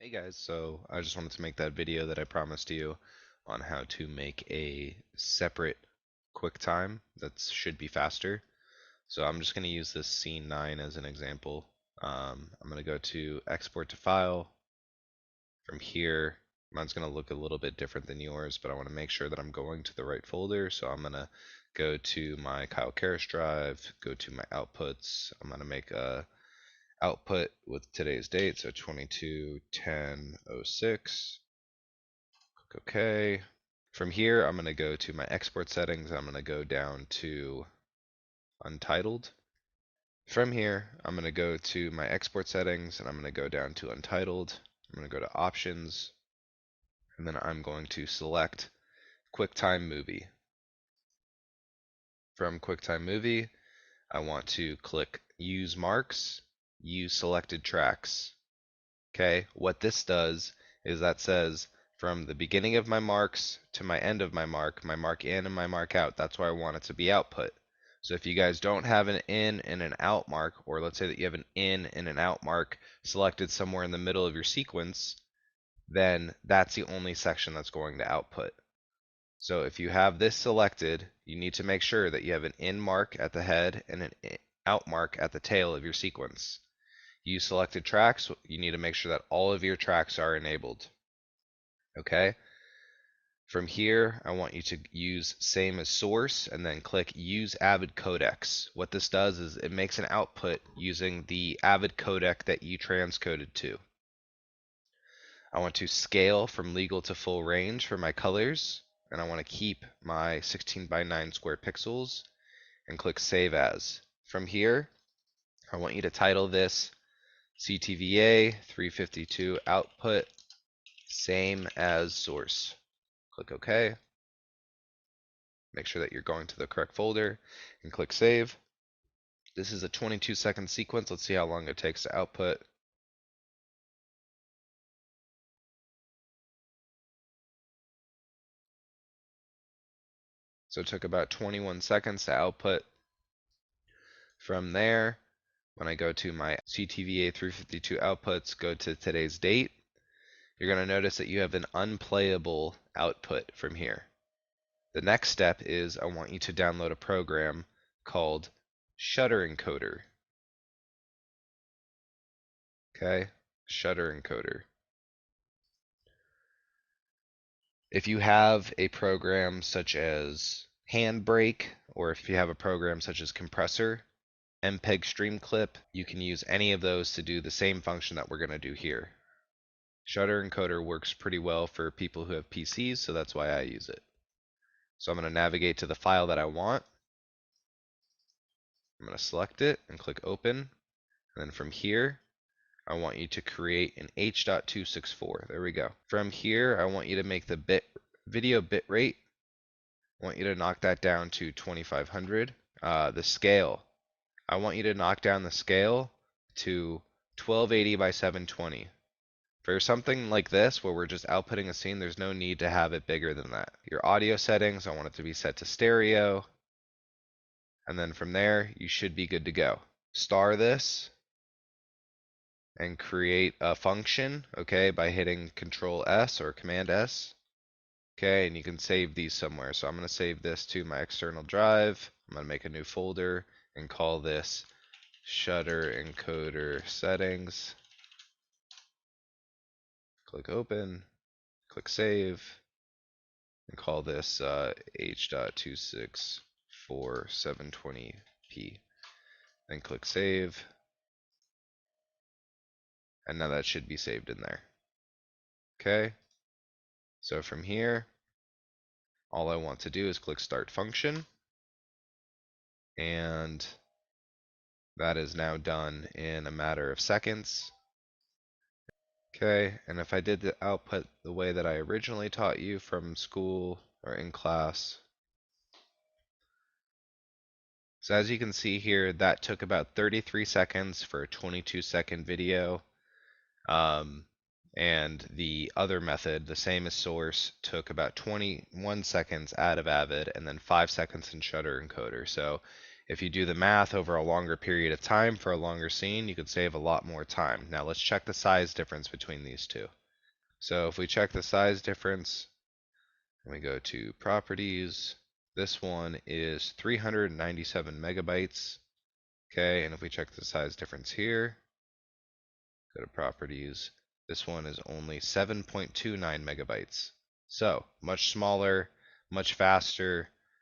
Hey guys, so I just wanted to make that video that I promised you on how to make a separate QuickTime that should be faster. So I'm just going to use this scene 9 as an example. I'm going to go to export to file. From here, mine's going to look a little bit different than yours, but I want to make sure that I'm going to the right folder. So I'm going to go to my Kyle Karras drive, go to my outputs. I'm going to make a output with today's date, so 22/10/06. Click OK. From here, I'm going to go to my export settings. I'm going to go down to Untitled. From here, I'm going to go to my export settings, and I'm going to go down to Untitled. I'm going to go to Options, and then I'm going to select QuickTime Movie. From QuickTime Movie, I want to click Use Marks, Use Selected Tracks. Okay, what this does is that says from the beginning of my marks to my end of my mark in and my mark out. That's why I want it to be output. So if you guys don't have an in and an out mark, or let's say that you have an in and an out mark selected somewhere in the middle of your sequence, then that's the only section that's going to output. So if you have this selected, you need to make sure that you have an in mark at the head and an out mark at the tail of your sequence. Use selected tracks, you need to make sure that all of your tracks are enabled. Okay? From here, I want you to use same as source and then click use Avid codecs. What this does is it makes an output using the Avid codec that you transcoded to. I want to scale from legal to full range for my colors, and I want to keep my 16:9 square pixels and click save as. From here, I want you to title this Ctva 352 output, same as source. Click OK. Make sure that you're going to the correct folder and click save. This is a 22-second sequence. Let's see how long it takes to output. So it took about 21 seconds to output. From there, when I go to my Ctva 352 outputs, go to today's date, you're going to notice that you have an unplayable output from here. The next step is I want you to download a program called Shutter Encoder. Okay, Shutter Encoder. If you have a program such as Handbrake, or if you have a program such as Compressor, MPEG Streamclip, you can use any of those to do the same function that we're going to do here. Shutter Encoder works pretty well for people who have PCs, so that's why I use it. So I'm going to navigate to the file that I want. I'm going to select it and click Open. And then from here, I want you to create an H.264. There we go. From here, I want you to make the video bit rate. I want you to knock that down to 2500. The scale, I want you to knock down the scale to 1280 by 720. For something like this, where we're just outputting a scene, there's no need to have it bigger than that. Your audio settings, I want it to be set to stereo. And then from there, you should be good to go. Star this and create a function, okay, by hitting Control S or Command S. Okay, and you can save these somewhere. So I'm going to save this to my external drive. I'm going to make a new folder and call this Shutter Encoder Settings. Click Open, click Save, and call this H.264 720p. Then click Save, and now that should be saved in there. Okay, so from here, all I want to do is click Start Function, and that is now done in a matter of seconds. Okay, and if I did the output the way that I originally taught you from school or in class, so as you can see here, that took about 33 seconds for a 22-second video. And the other method, the same as source, took about 21 seconds out of Avid and then 5 seconds in Shutter Encoder. So If you do the math over a longer period of time for a longer scene, you could save a lot more time. Now let's check the size difference between these two. So if we check the size difference, and we go to properties, this one is 397 megabytes. Okay, and if we check the size difference here, go to properties, this one is only 7.29 megabytes. So much smaller, much faster,